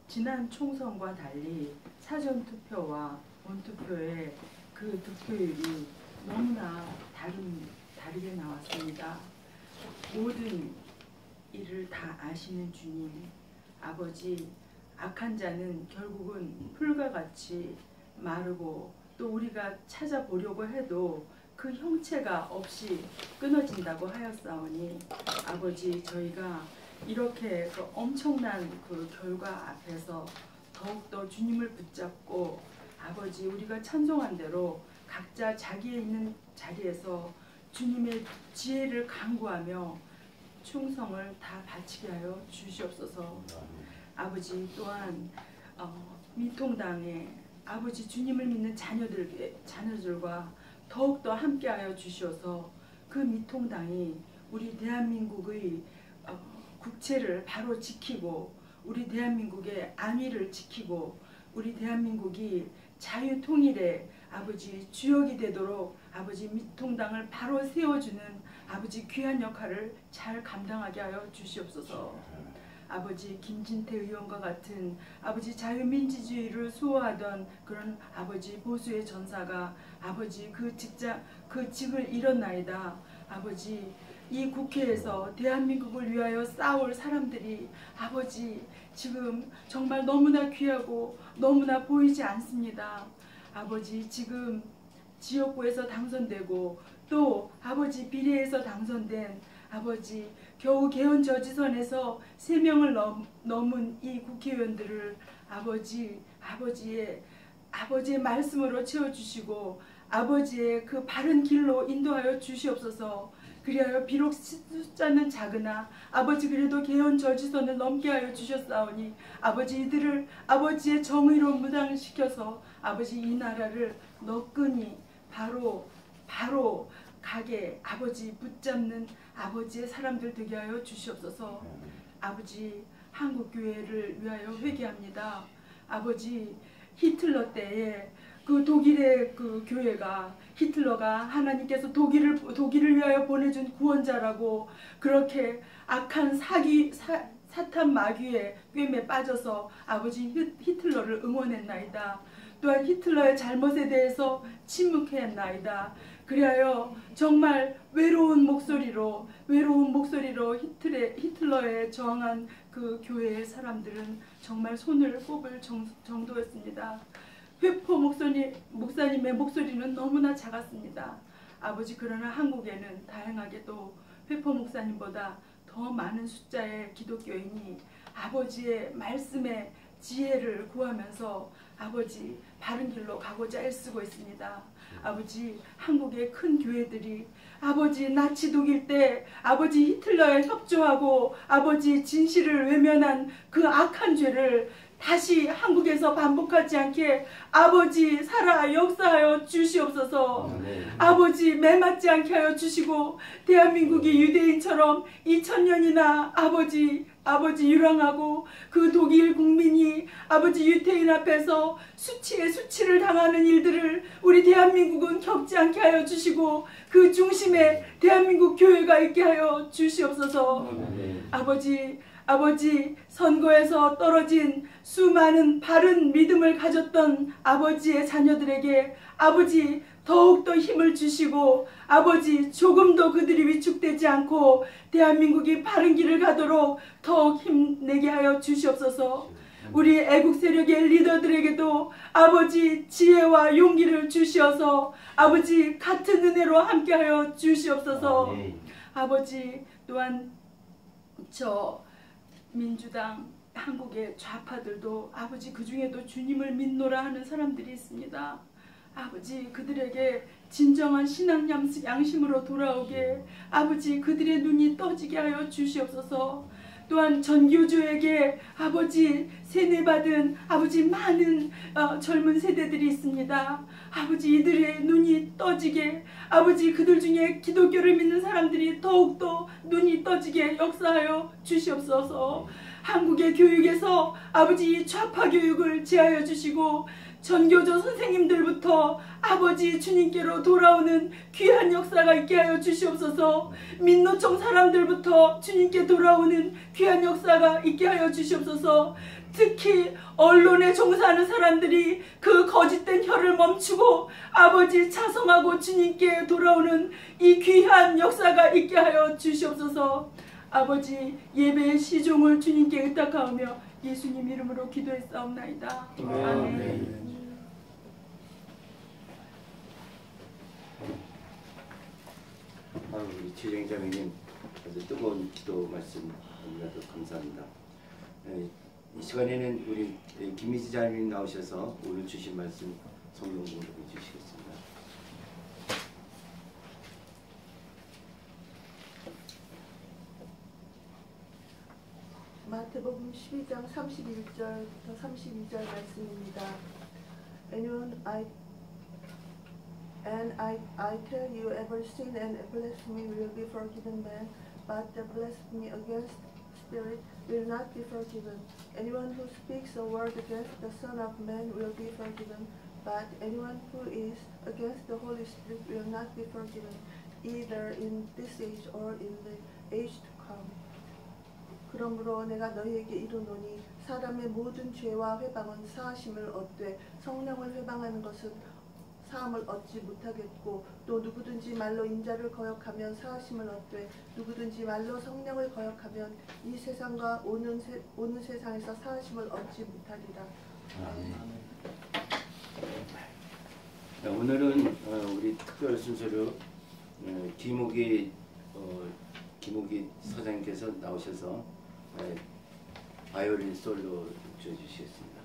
지난 총선과 달리 사전투표와 본투표의 그 득표율이 너무나 다르게 나왔습니다. 모든 일을 다 아시는 주님, 아버지, 악한 자는 결국은 풀과 같이 마르고 또 우리가 찾아보려고 해도 그 형체가 없이 끊어진다고 하였사오니 아버지, 저희가 이렇게 그 엄청난 그 결과 앞에서 더욱더 주님을 붙잡고 아버지, 우리가 찬송한 대로 각자 자기에 있는 자리에서 주님의 지혜를 간구하며 충성을 다 바치게 하여 주시옵소서. 아버지, 또한 미통당에 아버지 주님을 믿는 자녀들과 더욱더 함께하여 주시어서 그 미통당이 우리 대한민국의 국채를 바로 지키고 우리 대한민국의 안위를 지키고 우리 대한민국이 자유통일의 아버지 주역이 되도록 아버지 미통당을 바로 세워주는 아버지 귀한 역할을 잘 감당하게 하여 주시옵소서. 아버지, 김진태 의원과 같은 아버지 자유민주주의를 수호하던 그런 아버지 보수의 전사가 아버지 그 직을 잃었나이다. 아버지, 이 국회에서 대한민국을 위하여 싸울 사람들이 아버지 지금 정말 너무나 귀하고 너무나 보이지 않습니다. 아버지, 지금 지역구에서 당선되고 또 아버지 비례에서 당선된 아버지 겨우 개헌저지선에서 3명을 넘은 이 국회의원들을 아버지의 말씀으로 채워주시고 아버지의 그 바른 길로 인도하여 주시옵소서. 그리하여 비록 숫자는 작으나 아버지 그래도 개헌저지선을 넘게 하여 주셨사오니 아버지 이들을 아버지의 정의로 무장시켜서 아버지 이 나라를 너끈히 바로 가게 아버지 붙잡는 아버지의 사람들 되게 하여 주시옵소서. 아버지, 한국교회를 위하여 회개합니다. 아버지, 히틀러 때에 그 독일의 그 교회가 히틀러가 하나님께서 독일을 위하여 보내준 구원자라고 그렇게 악한 사탄 마귀의 꿰매 빠져서 아버지 히틀러를 응원했나이다. 또한 히틀러의 잘못에 대해서 침묵했나이다. 그리하여 정말 외로운 목소리로 히틀러에 저항한 그 교회의 사람들은 정말 손을 꼽을 정도였습니다. 회포 목사님의 목소리는 너무나 작았습니다. 아버지, 그러나 한국에는 다행하게도 회포 목사님보다 더 많은 숫자의 기독교인이 아버지의 말씀의 지혜를 구하면서 아버지 바른 길로 가고자 애쓰고 있습니다. 아버지, 한국의 큰 교회들이 아버지 나치 독일 때 아버지 히틀러에 협조하고 아버지 진실을 외면한 그 악한 죄를 다시 한국에서 반복하지 않게 아버지 살아 역사하여 주시옵소서. 아버지 매맞지 않게 하여 주시고 대한민국이 유대인처럼 2000년이나 아버지 유랑하고 그 독일 국민이 아버지 유태인 앞에서 수치를 당하는 일들을 우리 대한민국은 겪지 않게 하여 주시고 그 중심에 대한민국 교회가 있게 하여 주시옵소서. 아버지 선거에서 떨어진 수많은 바른 믿음을 가졌던 아버지의 자녀들에게 아버지 더욱더 힘을 주시고 아버지 조금도 그들이 위축되지 않고 대한민국이 바른 길을 가도록 더욱 힘내게 하여 주시옵소서. 우리 애국 세력의 리더들에게도 아버지 지혜와 용기를 주시어서 아버지 같은 은혜로 함께하여 주시옵소서. 아버지, 또한 민주당 한국의 좌파들도 아버지 그 중에도 주님을 믿노라 하는 사람들이 있습니다. 아버지, 그들에게 진정한 신앙 양심으로 돌아오게 아버지 그들의 눈이 떠지게 하여 주시옵소서. 또한 전교조에게 아버지 세뇌받은 아버지 많은 젊은 세대들이 있습니다. 아버지 이들의 눈이 떠지게 아버지 그들 중에 기독교를 믿는 사람들이 더욱더 눈이 떠지게 역사하여 주시옵소서. 한국의 교육에서 아버지 좌파 교육을 제하여 주시고 전교조 선생님들부터 아버지 주님께로 돌아오는 귀한 역사가 있게 하여 주시옵소서. 민노총 사람들부터 주님께 돌아오는 귀한 역사가 있게 하여 주시옵소서. 특히 언론에 종사하는 사람들이 그 거짓된 혀를 멈추고 아버지 자성하고 주님께 돌아오는 이 귀한 역사가 있게 하여 주시옵소서. 아버지 예배의 시종을 주님께 의탁하오며 예수님 이름으로 기도했사옵나이다. 아멘. 우리 최정자매님 아주 뜨거운 기도 말씀 너무나도 감사합니다. 이 시간에는 우리 김희지 자매님 나오셔서 오늘 주신 말씀 성경 공독해 주시겠습니다. 마태복음 12장 31절부터 32절 말씀입니다. I tell you, every sin and blasphemy will be forgiven man, but the blasphemy against Spirit will not be forgiven. Anyone who speaks a word against the Son of Man will be forgiven, but anyone who is against the Holy Spirit will not be forgiven, either in this age or in the age to come. 그러므로 내가 너희에게 이르노니 사람의 모든 죄와 회방은 사하심을 얻되 성령을 회방하는 것은 사함을 얻지 못하겠고, 또 누구든지 말로 인자를 거역하면 사하심을 얻되 누구든지 말로 성령을 거역하면 이 세상과 오는 세상에서 사하심을 얻지 못하리라. 오늘은 우리 특별 순서로 김옥이 서장님께서 나오셔서 바이올린 솔로 주시겠습니다.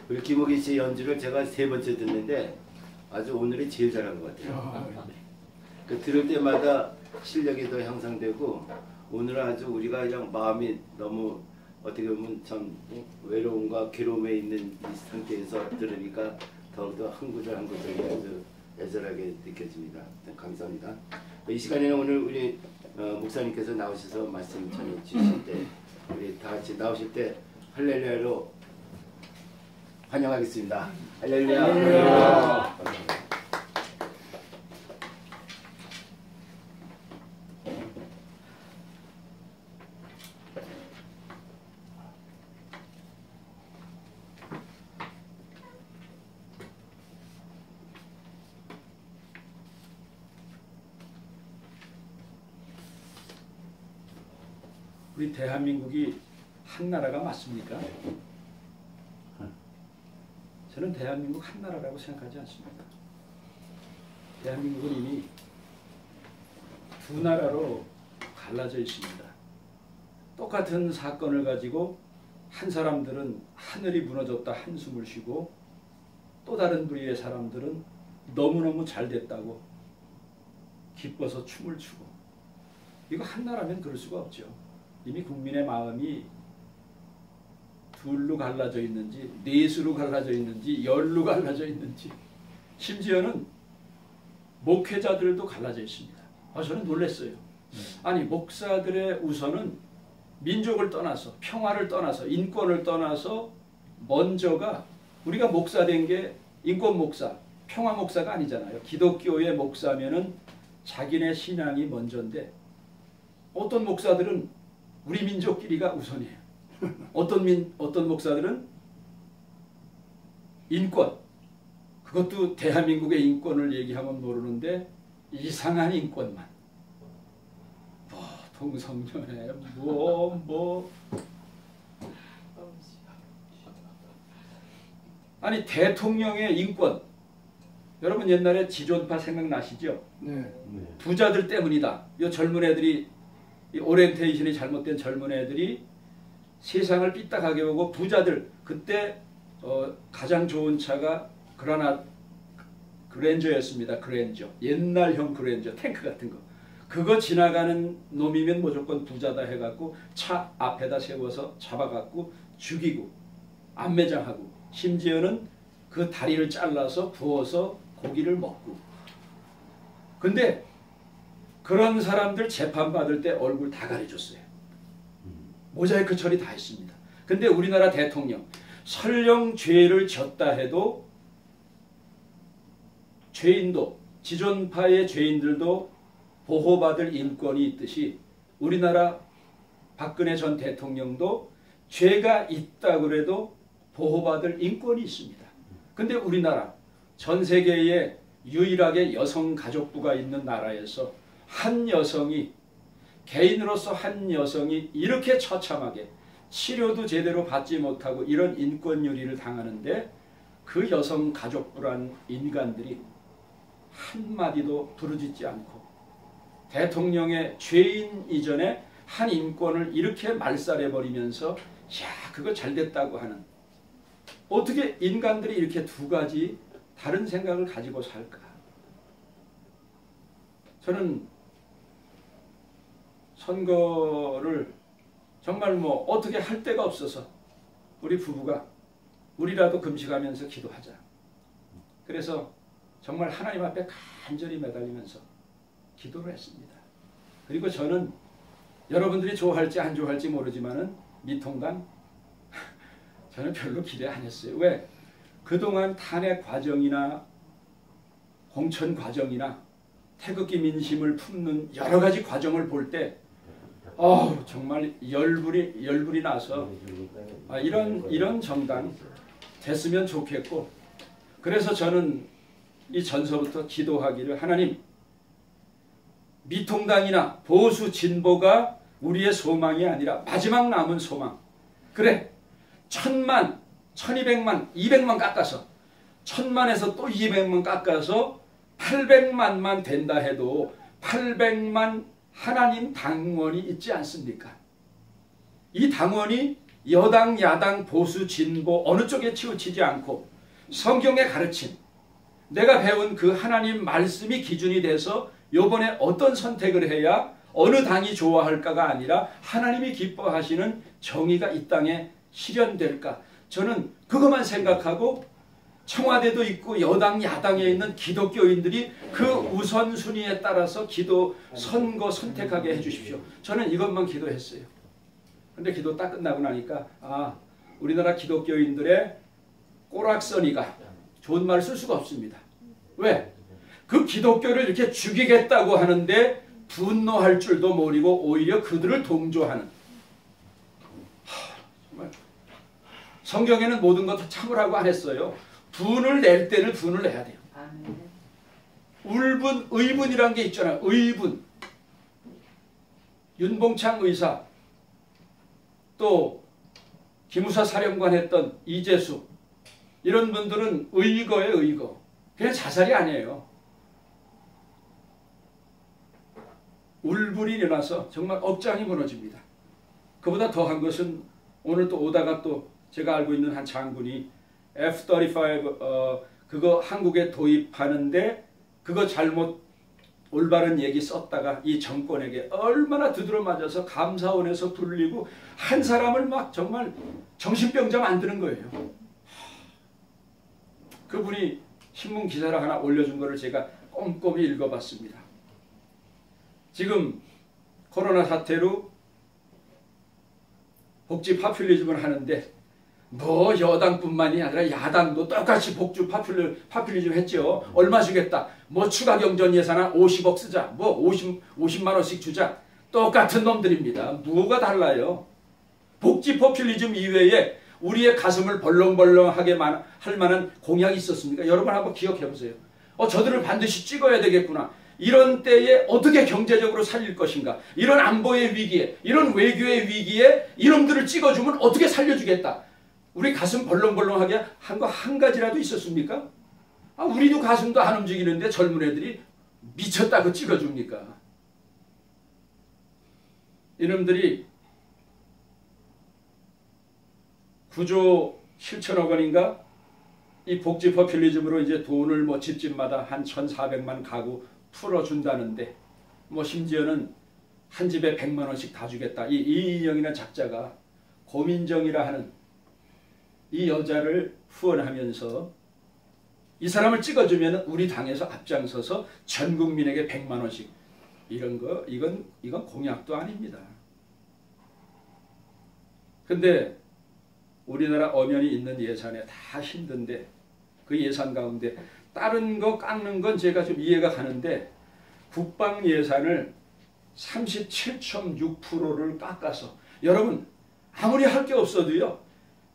우리 김옥희 씨 연주를 제가 3번째 듣는데 아주 오늘이 제일 잘한 것 같아요. 그 들을 때마다 실력이 더 향상되고 오늘은 아주 우리가 그냥 마음이 너무 어떻게 보면 참 외로움과 괴로움에 있는 이 상태에서 들으니까 더욱더 한 구절 한 구절이 아주 애절하게 느껴집니다. 감사합니다. 이 시간에는 오늘 우리 목사님께서 나오셔서 말씀 전해 주실 때 우리 다 같이 나오실 때 할렐루야로 환영하겠습니다. 할렐루야. 할렐루야. 우리 대한민국이 한 나라가 맞습니까? 저는 대한민국 한 나라라고 생각하지 않습니다. 대한민국은 이미 두 나라로 갈라져 있습니다. 똑같은 사건을 가지고 한 사람들은 하늘이 무너졌다 한숨을 쉬고 또 다른 부류의 사람들은 너무너무 잘 됐다고 기뻐서 춤을 추고 이거 한 나라면 그럴 수가 없죠. 이미 국민의 마음이 둘로 갈라져 있는지 넷으로 갈라져 있는지 열로 갈라져 있는지 심지어는 목회자들도 갈라져 있습니다. 저는 놀랐어요. 아니 목사들의 우선은 민족을 떠나서 평화를 떠나서 인권을 떠나서 먼저가 우리가 목사 된 게 인권 목사, 평화 목사가 아니잖아요. 기독교의 목사면은 자기네 신앙이 먼저인데 어떤 목사들은 우리 민족끼리가 우선이에요. 어떤 목사들은 인권, 그것도 대한민국의 인권을 얘기하면 모르는데 이상한 인권만. 동성연애 아니 대통령의 인권. 여러분 옛날에 지존파 생각나시죠? 네. 부자들 때문이다. 이 젊은 애들이 이 오리엔테이션이 잘못된 젊은 애들이 세상을 삐딱하게 보고 부자들 그때 가장 좋은 차가 그랜저였습니다. 그랜저. 옛날형 그랜저 탱크 같은 거. 그거 지나가는 놈이면 무조건 부자다 해갖고 차 앞에다 세워서 잡아갖고 죽이고 안매장하고 심지어는 그 다리를 잘라서 구워서 고기를 먹고. 근데 그런 사람들 재판받을 때 얼굴 다 가려줬어요. 모자이크 처리 다 했습니다. 근데 우리나라 대통령 설령 죄를 졌다 해도 죄인도 지존파의 죄인들도 보호받을 인권이 있듯이 우리나라 박근혜 전 대통령도 죄가 있다 그래도 보호받을 인권이 있습니다. 근데 우리나라 전 세계에 유일하게 여성가족부가 있는 나라에서 한 여성이 개인으로서 한 여성이 이렇게 처참하게 치료도 제대로 받지 못하고 이런 인권유리를 당하는데 그 여성가족부란 인간들이 한마디도 부르짖지 않고 대통령의 죄인 이전에 한 인권을 이렇게 말살해버리면서 야 그거 잘됐다고 하는 어떻게 인간들이 이렇게 두 가지 다른 생각을 가지고 살까? 저는 선거를 정말 어떻게 할 데가 없어서 우리 부부가 우리라도 금식하면서 기도하자. 그래서 정말 하나님 앞에 간절히 매달리면서 기도를 했습니다. 그리고 저는 여러분들이 좋아할지 안 좋아할지 모르지만은 미통당 저는 별로 기대 안 했어요. 왜? 그동안 탄핵 과정이나 공천 과정이나 태극기 민심을 품는 여러 가지 과정을 볼 때 정말 열불이 나서 이런 정당 됐으면 좋겠고 그래서 저는 이 전서부터 기도하기를 하나님 미통당이나 보수 진보가 우리의 소망이 아니라 마지막 남은 소망 그래 1000만 1200만 200만 깎아서 1000만에서 또 200만 깎아서 800만만 된다 해도 800만 하나님 당원이 있지 않습니까? 이 당원이 여당, 야당, 보수, 진보 어느 쪽에 치우치지 않고 성경의 가르침, 내가 배운 그 하나님 말씀이 기준이 돼서 요번에 어떤 선택을 해야 어느 당이 좋아할까가 아니라 하나님이 기뻐하시는 정의가 이 땅에 실현될까. 저는 그것만 생각하고 청와대도 있고 여당 야당에 있는 기독교인들이 그 우선순위에 따라서 기도 선거 선택하게 해주십시오. 저는 이것만 기도했어요. 근데 기도 딱 끝나고 나니까 우리나라 기독교인들의 꼬락서니가 좋은 말 쓸 수가 없습니다. 왜? 그 기독교를 이렇게 죽이겠다고 하는데 분노할 줄도 모르고 오히려 그들을 동조하는. 정말 성경에는 모든 것 다 참으라고 안 했어요. 분을 낼 때는 분을 내야 돼요. 울분, 의분이란 게 있잖아요. 의분. 윤봉창 의사, 또 기무사 사령관 했던 이재수, 이런 분들은 의거예요. 의거. 그냥 자살이 아니에요. 울분이 일어나서 정말 억장이 무너집니다. 그보다 더한 것은 오늘 또 오다가 또 제가 알고 있는 한 장군이 F-35 그거 한국에 도입하는데 그거 잘못 올바른 얘기 썼다가 이 정권에게 얼마나 두드려 맞아서 감사원에서 불리고 한 사람을 막 정말 정신병자 만드는 거예요. 그분이 신문 기사를 하나 올려준 거를 제가 꼼꼼히 읽어봤습니다. 지금 코로나 사태로 복지 파퓰리즘을 하는데 뭐 여당뿐만이 아니라 야당도 똑같이 복지 파퓰리즘 했죠. 얼마 주겠다. 뭐 추가 경전 예산안 50억 쓰자. 뭐 50만 원씩 주자. 똑같은 놈들입니다. 뭐가 달라요? 복지 포퓰리즘 이외에 우리의 가슴을 벌렁벌렁하게 할 만한 공약이 있었습니까? 여러분 한번 기억해 보세요. 저들을 반드시 찍어야 되겠구나. 이런 때에 어떻게 경제적으로 살릴 것인가. 이런 안보의 위기에, 이런 외교의 위기에 이놈들을 찍어주면 어떻게 살려주겠다. 우리 가슴 벌렁벌렁하게 한 거 한 가지라도 있었습니까? 우리도 가슴도 안 움직이는데 젊은 애들이 미쳤다고 찍어줍니까? 이놈들이 9조 7천억 원인가? 이 복지 포퓰리즘으로 이제 돈을 뭐 집집마다 한 1,400만 가구 풀어준다는데 뭐 심지어는 한 집에 100만 원씩 다 주겠다. 이 이인영이라는 작자가 고민정이라 하는 이 여자를 후원하면서 이 사람을 찍어주면 우리 당에서 앞장서서 전 국민에게 100만 원씩 이런 거 이건 공약도 아닙니다. 근데 우리나라 엄연히 있는 예산에 다 힘든데 그 예산 가운데 다른 거 깎는 건 제가 좀 이해가 가는데 국방 예산을 37.6%를 깎아서 여러분 아무리 할 게 없어도요.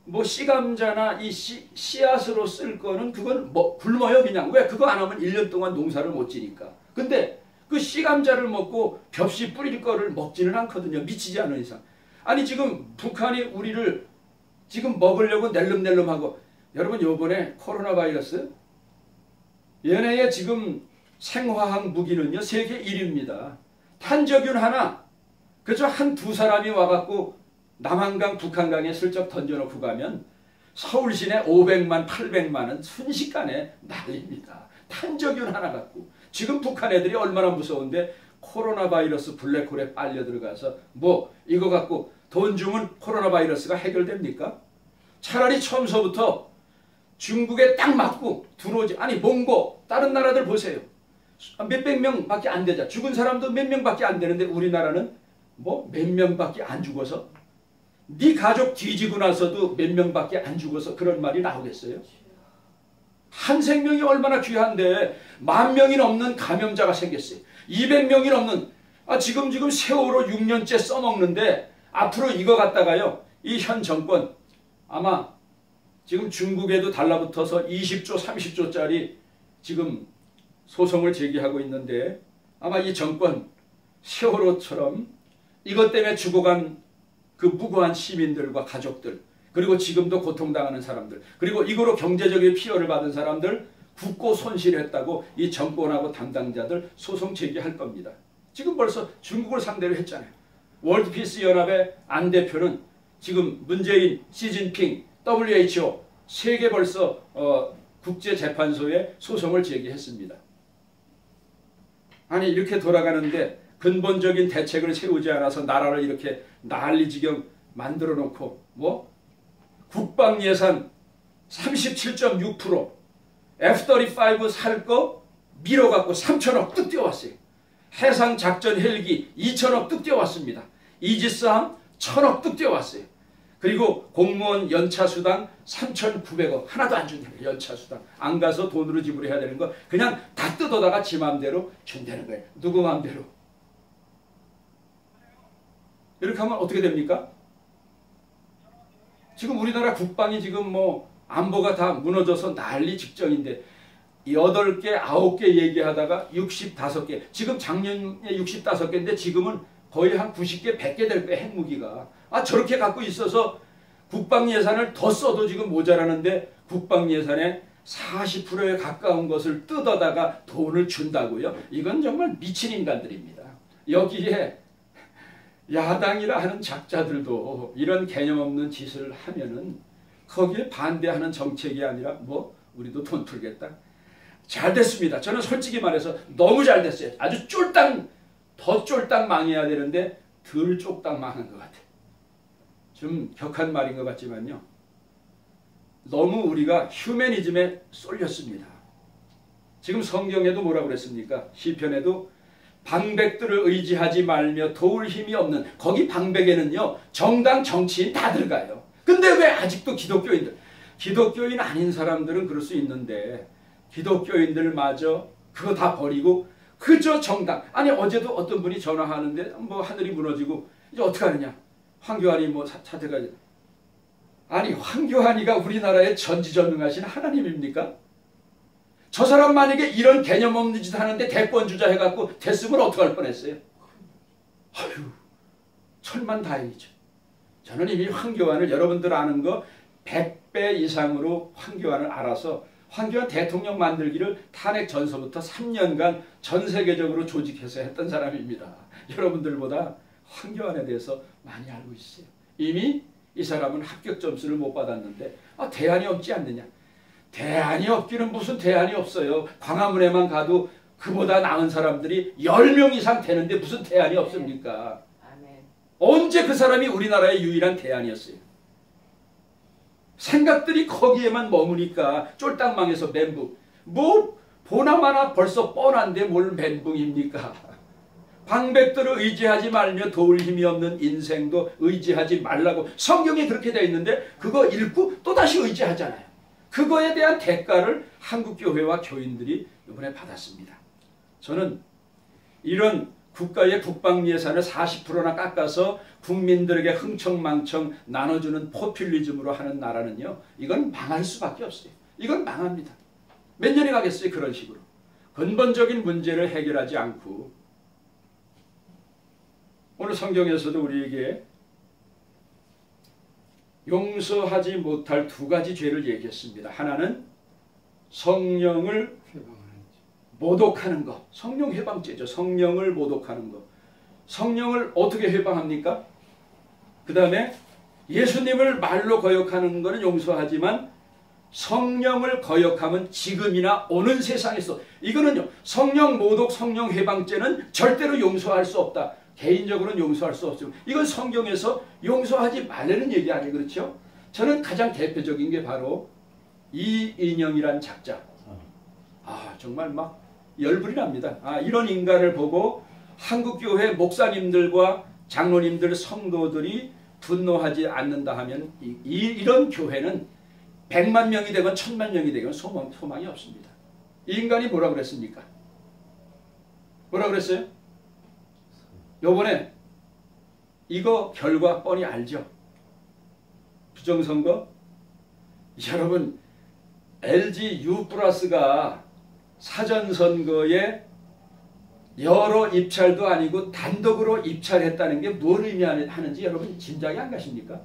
뭐 씨감자나 이 씨앗으로 쓸 거는 그건 뭐 굶어요 그냥. 왜? 그거 안 하면 1년 동안 농사를 못 지니까. 근데 그 씨감자를 먹고 벽시 뿌릴 거를 먹지는 않거든요. 미치지 않은 이상. 아니 지금 북한이 우리를 지금 먹으려고 낼름낼름하고 여러분 요번에 코로나 바이러스 얘네의 지금 생화학 무기는요 세계 1위입니다. 탄저균 하나 그저 한두 사람이 와갖고 남한강 북한강에 슬쩍 던져놓고 가면 서울 시내 500만 800만은 순식간에 날립니다. 탄저균 하나 갖고 지금 북한 애들이 얼마나 무서운데 코로나 바이러스 블랙홀에 빨려 들어가서 뭐 이거 갖고 돈 주면 코로나 바이러스가 해결됩니까? 차라리 처음서부터 중국에 딱 맞고 들어오지. 아니 몽고 다른 나라들 보세요. 몇백 명밖에 안 되자. 죽은 사람도 몇 명밖에 안 되는데 우리나라는 뭐 몇 명밖에 안 죽어서 네 가족 뒤지고 나서도 몇 명밖에 안 죽어서 그런 말이 나오겠어요? 한 생명이 얼마나 귀한데 10,000명이 넘는 감염자가 생겼어요. 200명이 넘는 지금 세월호 6년째 써먹는데 앞으로 이거 갖다가요. 이 현 정권 아마 지금 중국에도 달라붙어서 20조 30조짜리 지금 소송을 제기하고 있는데 아마 이 정권 세월호처럼 이것 때문에 죽어간 그 무고한 시민들과 가족들 그리고 지금도 고통당하는 사람들 그리고 이거로 경제적인 피해를 받은 사람들 국고 손실했다고 이 정권하고 담당자들 소송 제기할 겁니다. 지금 벌써 중국을 상대로 했잖아요. 월드피스 연합의 안 대표는 지금 문재인, 시진핑, WHO 세계 벌써 국제재판소에 소송을 제기했습니다. 아니 이렇게 돌아가는데 근본적인 대책을 세우지 않아서 나라를 이렇게 난리지경 만들어 놓고 뭐 국방 예산 37.6% F-35 살 거 밀어갖고 3천억 뚝 뛰어왔어요. 해상작전 헬기 2천억 뚝 뛰어왔습니다. 이지스함 1,000억 뚝 뛰어왔어요. 그리고 공무원 연차수당 3,900억 하나도 안 준다는 거예요. 연차수당 안 가서 돈으로 지불해야 되는 거 그냥 다 뜯어다가 지 맘대로 준다는 거예요. 누구 맘대로. 이렇게 하면 어떻게 됩니까? 지금 우리나라 국방이 지금 뭐 안보가 다 무너져서 난리 직전인데 8개, 9개 얘기하다가 65개. 지금 작년에 65개인데 지금은 거의 한 90개, 100개 될 거예요. 핵무기가. 저렇게 갖고 있어서 국방 예산을 더 써도 지금 모자라는데 국방 예산의 40%에 가까운 것을 뜯어다가 돈을 준다고요? 이건 정말 미친 인간들입니다. 여기에 야당이라 하는 작자들도 이런 개념 없는 짓을 하면은 거기에 반대하는 정책이 아니라 뭐 우리도 돈 풀겠다. 잘 됐습니다. 저는 솔직히 말해서 너무 잘 됐어요. 아주 더 쫄딱 망해야 되는데 덜 쫄딱 망한 것 같아요. 좀 격한 말인 것 같지만요. 너무 우리가 휴머니즘에 쏠렸습니다. 지금 성경에도 뭐라고 그랬습니까? 시편에도 방백들을 의지하지 말며 도울 힘이 없는 거기 방백에는요. 정당 정치인 다 들어가요. 근데 왜 아직도 기독교인 아닌 사람들은 그럴 수 있는데 기독교인들마저 그거 다 버리고 그저 정당. 아니 어제도 어떤 분이 전화하는데 뭐 하늘이 무너지고 이제 어떻게 하느냐. 황교안이 뭐 사태가 아니 황교안이가 우리나라의 전지전능하신 하나님입니까? 저 사람 만약에 이런 개념 없는 짓 하는데 대권주자 해갖고 됐으면 어떡할 뻔했어요. 아유 천만다행이죠. 저는 이미 황교안을 여러분들 아는 거 100배 이상으로 황교안을 알아서 황교안 대통령 만들기를 탄핵 전서부터 3년간 전 세계적으로 조직해서 했던 사람입니다. 여러분들보다 황교안에 대해서 많이 알고 있어요. 이미 이 사람은 합격 점수를 못 받았는데 대안이 없지 않느냐. 대안이 없기는 무슨 대안이 없어요. 광화문에만 가도 그보다 나은 사람들이 10명 이상 되는데 무슨 대안이 없습니까? 언제 그 사람이 우리나라의 유일한 대안이었어요. 생각들이 거기에만 머무니까 쫄딱 망해서 멘붕. 뭐 보나마나 벌써 뻔한데 뭘 멘붕입니까? 방백들을 의지하지 말며 도울 힘이 없는 인생도 의지하지 말라고 성경에 그렇게 되어 있는데 그거 읽고 또다시 의지하잖아요. 그거에 대한 대가를 한국교회와 교인들이 이번에 받았습니다. 저는 이런 국가의 국방 예산을 40%나 깎아서 국민들에게 흥청망청 나눠주는 포퓰리즘으로 하는 나라는요. 이건 망할 수밖에 없어요. 이건 망합니다. 몇 년이 가겠어요. 그런 식으로. 근본적인 문제를 해결하지 않고 오늘 성경에서도 우리에게 용서하지 못할 두 가지 죄를 얘기했습니다. 하나는 성령을 모독하는 것. 성령 회방죄죠. 성령을 모독하는 것. 성령을 어떻게 회방합니까? 그 다음에 예수님을 말로 거역하는 것은 용서하지만 성령을 거역하면 지금이나 오는 세상에서 이거는요. 성령 모독, 성령 회방죄는 절대로 용서할 수 없다. 개인적으로는 용서할 수 없지만 이건 성경에서 용서하지 말라는 얘기 아니에요. 그렇죠? 저는 가장 대표적인 게 바로 이인영이란 작자. 정말 막 열불이 납니다. 이런 인간을 보고 한국교회 목사님들과 장로님들, 성도들이 분노하지 않는다 하면 이런 교회는 100만 명이 되건 1000만 명이 되건 소망이 없습니다. 이 인간이 뭐라고 그랬습니까? 뭐라고 그랬어요? 요번에 이거 결과 뻔히 알죠? 부정선거? 여러분 LG U+가 사전선거에 여러 입찰도 아니고 단독으로 입찰했다는 게 뭘 의미하는지 여러분 짐작이 안 가십니까?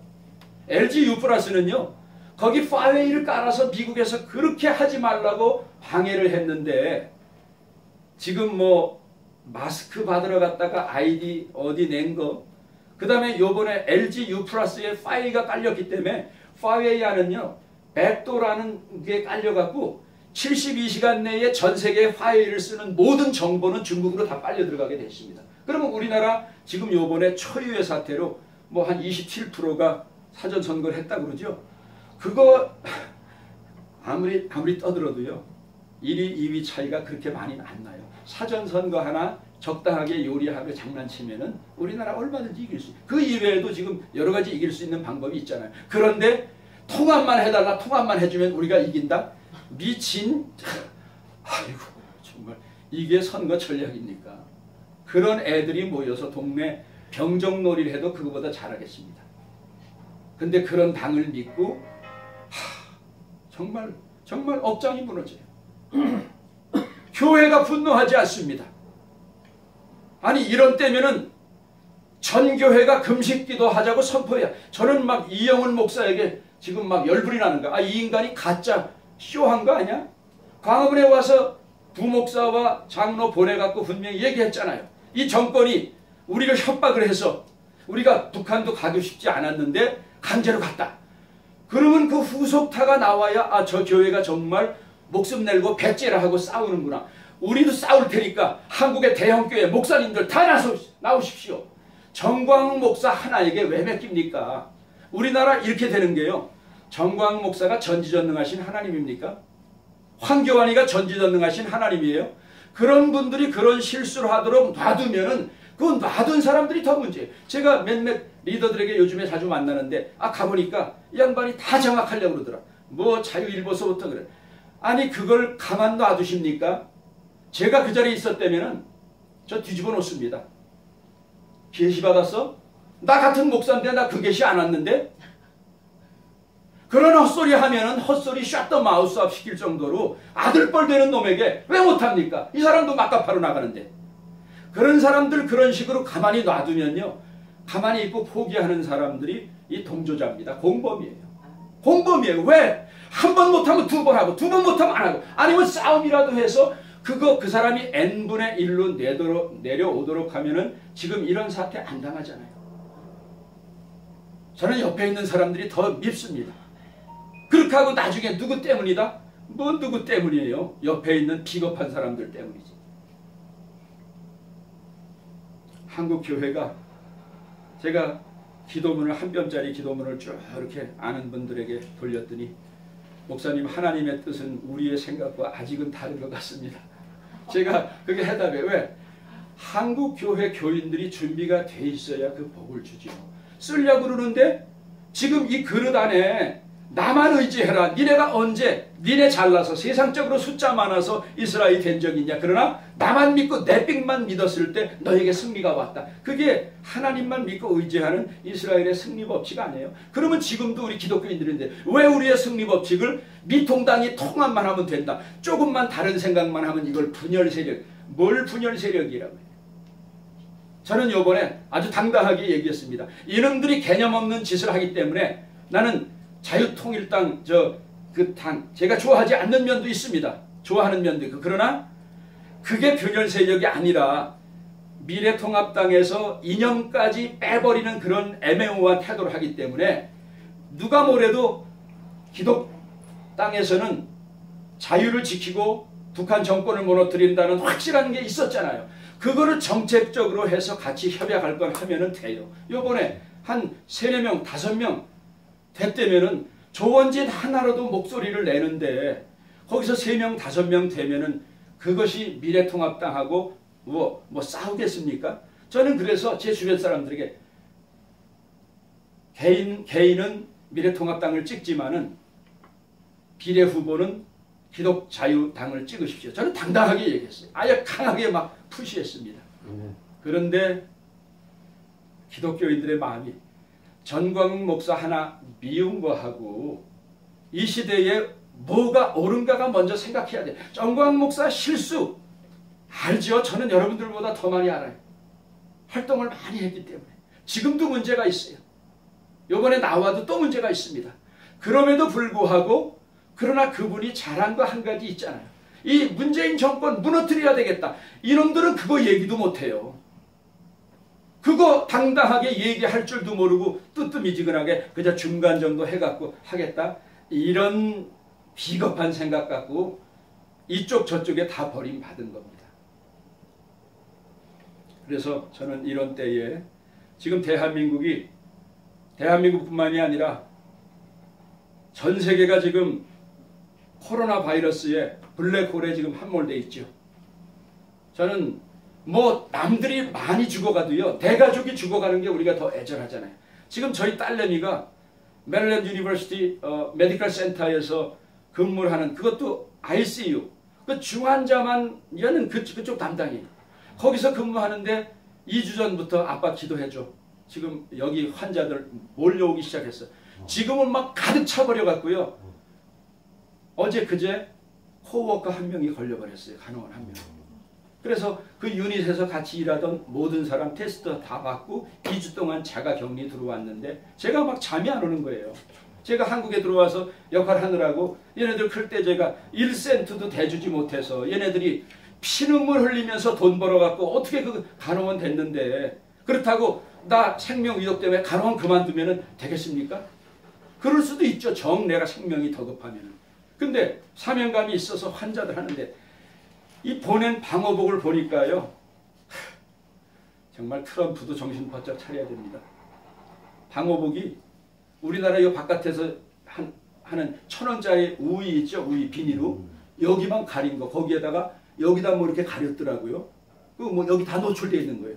LG U+는요. 거기 파웨이를 깔아서 미국에서 그렇게 하지 말라고 방해를 했는데 지금 뭐 마스크 받으러 갔다가 아이디 어디 낸 거 그 다음에 요번에 LG U+에 파웨이가 깔렸기 때문에 파웨이 안은요. 백도라는 게 깔려갖고 72시간 내에 전 세계에 파웨이를 쓰는 모든 정보는 중국으로 다 빨려 들어가게 됐습니다. 그러면 우리나라 지금 요번에 초유의 사태로 뭐 한 27%가 사전선거를 했다 그러죠. 그거 아무리 떠들어도요. 1위, 2위 차이가 그렇게 많이 안 나요. 사전선거 하나 적당하게 요리하고 장난치면은 우리나라 얼마든지 이길 수 있어요. 그 이외에도 지금 여러 가지 이길 수 있는 방법이 있잖아요. 그런데 통합만 해달라, 통합만 해주면 우리가 이긴다? 미친, 아이고 정말 이게 선거 전략입니까? 그런 애들이 모여서 동네 병정놀이를 해도 그거보다 잘하겠습니다. 근데 그런 당을 믿고 정말 업장이 무너져요. 교회가 분노하지 않습니다. 아니 이런 때면은 전 교회가 금식기도 하자고 선포해야. 저는 막 이영훈 목사에게 지금 막 열불이 나는 거야. 이 인간이 가짜 쇼한 거 아니야? 광화문에 와서 부목사와 장로 보내갖고 분명히 얘기했잖아요. 이 정권이 우리를 협박을 해서 우리가 북한도 가고 싶지 않았는데 강제로 갔다. 그러면 그 후속타가 나와야 저 교회가 정말 목숨 내고 배째라 하고 싸우는구나. 우리도 싸울 테니까 한국의 대형교회 목사님들 다 나오십시오. 정광훈 목사 하나에게 왜 맡깁니까? 우리나라 이렇게 되는 게요. 정광훈 목사가 전지전능하신 하나님입니까? 황교안이가 전지전능하신 하나님이에요? 그런 분들이 그런 실수를 하도록 놔두면은 그 놔둔 사람들이 더 문제예요. 제가 몇몇 리더들에게 요즘에 자주 만나는데 가보니까 이 양반이 다 정확하려고 그러더라. 뭐 자유일보서부터 그래. 아니 그걸 가만 놔두십니까? 제가 그 자리에 있었다면은 저 뒤집어 놓습니다. 계시 받았어? 나 같은 목사인데 나 그 계시 안 왔는데? 그런 헛소리 하면은 헛소리 샷더 마우스업 시킬 정도로 아들뻘 되는 놈에게 왜 못합니까? 이 사람도 막가파로 나가는데. 그런 사람들 그런 식으로 가만히 놔두면요. 가만히 있고 포기하는 사람들이 이 동조자입니다. 공범이에요. 공범이에요. 왜? 한 번 못하면 두 번 하고 두 번 못하면 안 하고 아니면 싸움이라도 해서 그 사람이 n분의 1로 내려오도록 하면은 지금 이런 사태 안 당하잖아요. 저는 옆에 있는 사람들이 더 밉습니다. 그렇게 하고 나중에 누구 때문이다? 뭐 누구 때문이에요? 옆에 있는 비겁한 사람들 때문이지. 한국 교회가 제가 기도문을 한 뼘짜리 기도문을 쭉 이렇게 아는 분들에게 돌렸더니 목사님 하나님의 뜻은 우리의 생각과 아직은 다른 것 같습니다. 제가 그게 해답에 왜? 한국 교회 교인들이 준비가 돼 있어야 그 복을 주죠. 쓰려고 그러는데 지금 이 그릇 안에 나만 의지해라. 니네가 언제 니네 잘나서 세상적으로 숫자 많아서 이스라엘이 된 적이 있냐. 그러나 나만 믿고 내 빅만 믿었을 때 너에게 승리가 왔다. 그게 하나님만 믿고 의지하는 이스라엘의 승리 법칙 아니에요. 그러면 지금도 우리 기독교인들인데 왜 우리의 승리 법칙을 미통당이 통합만 하면 된다. 조금만 다른 생각만 하면 이걸 분열 세력. 뭘 분열 세력이라고 해요. 저는 이번에 아주 당당하게 얘기했습니다. 이놈들이 개념 없는 짓을 하기 때문에 나는 자유통일당 그 당 제가 좋아하지 않는 면도 있습니다. 좋아하는 면도 있고. 그러나 그게 분열 세력이 아니라 미래통합당에서 이념까지 빼버리는 그런 애매모호한 태도를 하기 때문에 누가 뭐래도 기독당에서는 자유를 지키고 북한 정권을 무너뜨린다는 확실한 게 있었잖아요. 그거를 정책적으로 해서 같이 협약할 걸 하면은 돼요. 요번에 한 3, 4명, 5명 됐다면은 조원진 하나로도 목소리를 내는데 거기서 3명, 5명 되면은 그것이 미래통합당하고 뭐 싸우겠습니까? 저는 그래서 제 주변 사람들에게 개인은 미래통합당을 찍지만은 비례후보는 기독자유당을 찍으십시오. 저는 당당하게 얘기했어요. 아예 강하게 막 푸시했습니다. 그런데 기독교인들의 마음이 전광훈 목사 하나 미운 거하고 이 시대에 뭐가 옳은가가 먼저 생각해야 돼. 전광훈 목사 실수 알죠? 저는 여러분들보다 더 많이 알아요. 활동을 많이 했기 때문에. 지금도 문제가 있어요. 이번에 나와도 또 문제가 있습니다. 그럼에도 불구하고 그러나 그분이 잘한 거 한 가지 있잖아요. 이 문재인 정권 무너뜨려야 되겠다. 이놈들은 그거 얘기도 못해요. 그거 당당하게 얘기할 줄도 모르고 뜨뜻미지근하게 그저 중간 정도 해갖고 하겠다. 이런 비겁한 생각 갖고 이쪽 저쪽에 다 버림받은 겁니다. 그래서 저는 이런 때에 지금 대한민국뿐만이 아니라 전 세계가 지금 코로나 바이러스에 블랙홀에 지금 함몰돼 있죠. 저는 뭐 남들이 많이 죽어가도요, 대가족이 죽어가는 게 우리가 더 애절하잖아요. 지금 저희 딸내미가 메릴랜드 유니버시티 메디컬 센터에서 근무를 하는, 그것도 ICU, 그 중환자만 여는 그쪽 담당이에요. 거기서 근무하는데 2주 전부터 아빠 기도해줘. 지금 여기 환자들 몰려오기 시작했어. 지금은 막 가득 차버려 갖고요. 어제 그제 코워커 한 명이 걸려버렸어요. 간호원 한 명. 그래서 그 유닛에서 같이 일하던 모든 사람 테스트 다 받고 2주 동안 자가 격리 들어왔는데 제가 막 잠이 안 오는 거예요. 제가 한국에 들어와서 역할하느라고 얘네들 클 때 제가 1센트도 대주지 못해서 얘네들이 피눈물 흘리면서 돈 벌어갖고 어떻게 그 간호원 됐는데, 그렇다고 나 생명 위협 때문에 간호원 그만두면 되겠습니까? 그럴 수도 있죠. 내가 생명이 더 급하면. 근데 사명감이 있어서 환자들 하는데 이 보낸 방호복을 보니까요, 정말 트럼프도 정신 바짝 차려야 됩니다. 방호복이 우리나라 이 바깥에서 하는 1,000원짜리 우이 있죠? 우이 비닐로 여기만 가린 거, 거기에다가 여기다 뭐 이렇게 가렸더라고요. 그 뭐 여기 다 노출되어 있는 거예요.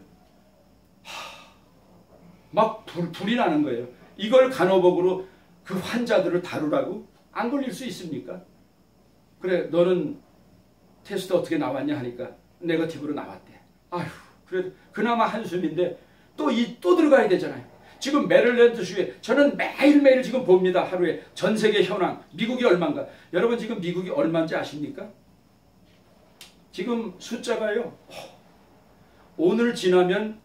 막 불이 나는 거예요. 이걸 간호복으로 그 환자들을 다루라고? 안 걸릴 수 있습니까? 그래, 너는 테스트 어떻게 나왔냐 하니까 네거티브로 나왔대. 아휴, 그래도 그나마 한숨인데 또 들어가야 되잖아요. 지금 메릴랜드주에 저는 매일매일 지금 봅니다. 하루에 전 세계 현황. 미국이 얼마인가. 여러분 지금 미국이 얼마인지 아십니까? 지금 숫자가요, 오늘 지나면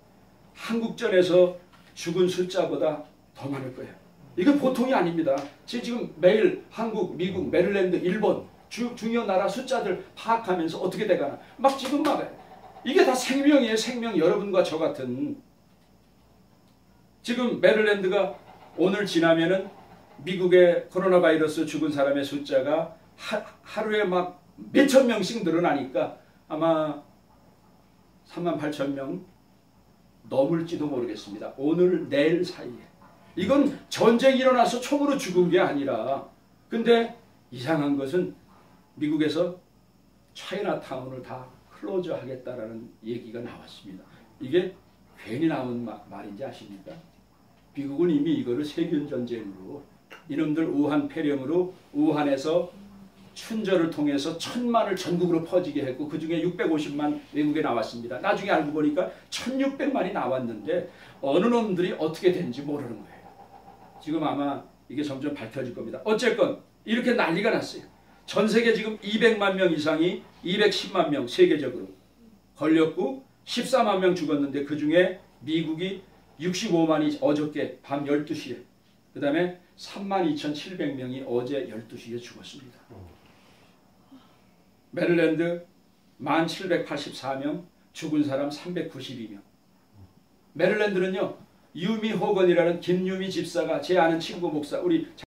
한국전에서 죽은 숫자보다 더 많을 거예요. 이거 보통이 아닙니다. 지금 매일 한국, 미국, 메릴랜드, 일본 중요 나라 숫자들 파악하면서 어떻게 돼가나. 막 지금 이게 다 생명이에요. 생명. 여러분과 저 같은. 지금 메릴랜드가 오늘 지나면은 미국의 코로나 바이러스 죽은 사람의 숫자가 하루에 막 몇천 명씩 늘어나니까 아마 38,000명 넘을지도 모르겠습니다. 오늘 내일 사이에. 이건 전쟁이 일어나서 총으로 죽은 게 아니라, 근데 이상한 것은 미국에서 차이나타운을 다 클로즈 하겠다라는 얘기가 나왔습니다. 이게 괜히 나온 말인지 아십니까? 미국은 이미 이거를 세균전쟁으로, 이놈들 우한 폐렴으로 우한에서 춘절을 통해서 1,000만을 전국으로 퍼지게 했고 그 중에 650만 외국에 나왔습니다. 나중에 알고 보니까 1,600만이 나왔는데 어느 놈들이 어떻게 된지 모르는 거예요. 지금 아마 이게 점점 밝혀질 겁니다. 어쨌건 이렇게 난리가 났어요. 전 세계 지금 200만 명 이상이 210만 명 세계적으로 걸렸고 14만 명 죽었는데 그 중에 미국이 65만이 어저께 밤 12시에, 그 다음에 32,700명이 어제 12시에 죽었습니다. 메릴랜드 1,784명, 죽은 사람 392명. 메릴랜드는요, 유미 호건이라는 김유미 집사가, 제 아는 친구 목사, 우리